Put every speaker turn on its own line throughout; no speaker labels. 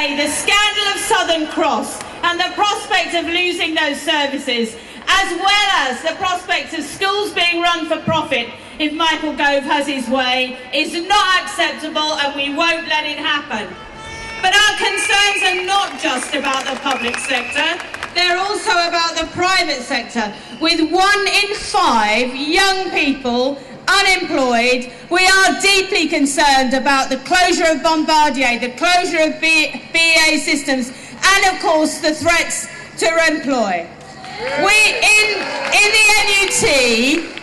EMA, the scandal of Southern Cross, and the prospect of losing those services, as well as the prospect of schools being run for profit if Michael Gove has his way, is not acceptable, and we won't let it happen. But our concerns are not just about the public sector, they're also about the private sector. With 1 in 5 young people unemployed, we are deeply concerned about the closure of Bombardier, the closure of BAE Systems, and of course the threats to employ. In the NUT,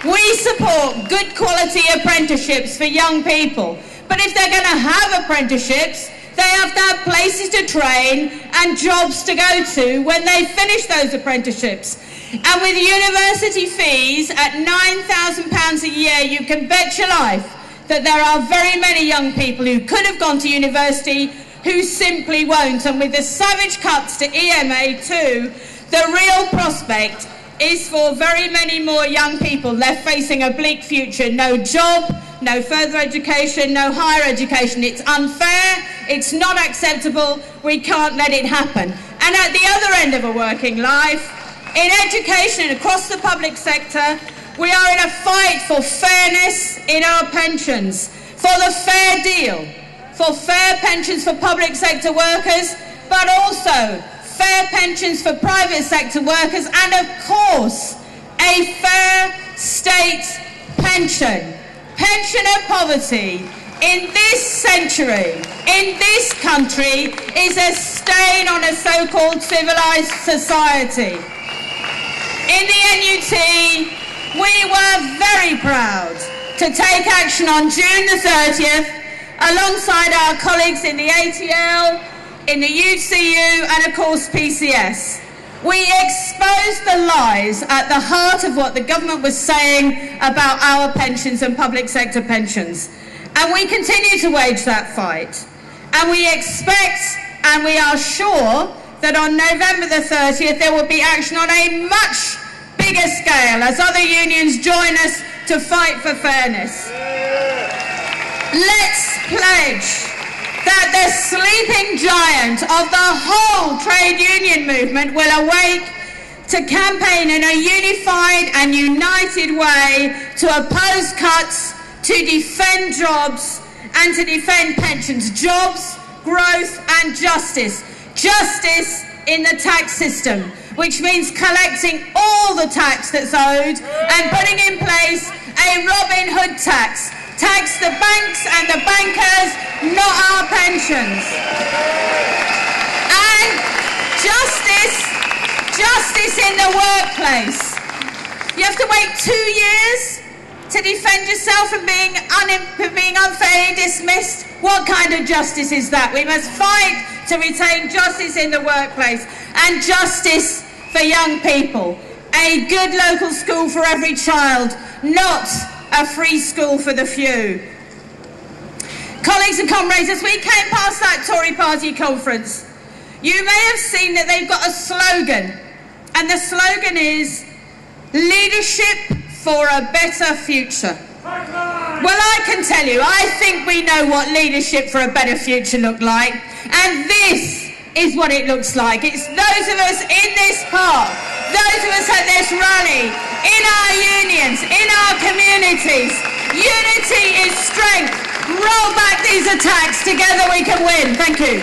we support good quality apprenticeships for young people. But if they're going to have apprenticeships, they have to have places to train and jobs to go to when they finish those apprenticeships. And with university fees at £9,000 a year, you can bet your life that there are very many young people who could have gone to university who simply won't. And with the savage cuts to EMA too, the real prospect is for very many more young people left facing a bleak future. No job, no further education, no higher education. It's unfair, it's not acceptable, we can't let it happen. And at the other end of a working life, in education and across the public sector, we are in a fight for fairness in our pensions, for the fair deal, for fair pensions for public sector workers, but also fair pensions for private sector workers, and of course, a fair state pension. Pensioner poverty in this century, in this country, is a stain on a so-called civilised society. In the NUT, we were very proud to take action on June the 30th, alongside our colleagues in the ATL, in the UCU, and of course PCS. We exposed the lies at the heart of what the government was saying about our pensions and public sector pensions. And we continue to wage that fight. And we expect, and we are sure, that on November the 30th there will be action on a much bigger scale as other unions join us to fight for fairness. Let's pledge that the sleeping giant of the whole trade union movement will awake to campaign in a unified and united way to oppose cuts, to defend jobs and to defend pensions, jobs, growth and justice. Justice in the tax system, which means collecting all the tax that's owed and putting in place a Robin Hood tax. Tax the banks and the bankers, not our pensions. And justice in the workplace. You have to wait 2 years to defend yourself from being unfairly dismissed. What kind of justice is that? We must fight to retain justice in the workplace and justice for young people. A good local school for every child, not a free school for the few. Colleagues and comrades, as we came past that Tory party conference, you may have seen that they've got a slogan, and the slogan is leadership for a better future. Well, I can tell you, I think we know what leadership for a better future looked like, and this is what it looks like. It's those of us in this park, those of us at this rally, in our unions, in our communities. Unity is strength. Roll back these attacks. Together we can win. Thank you.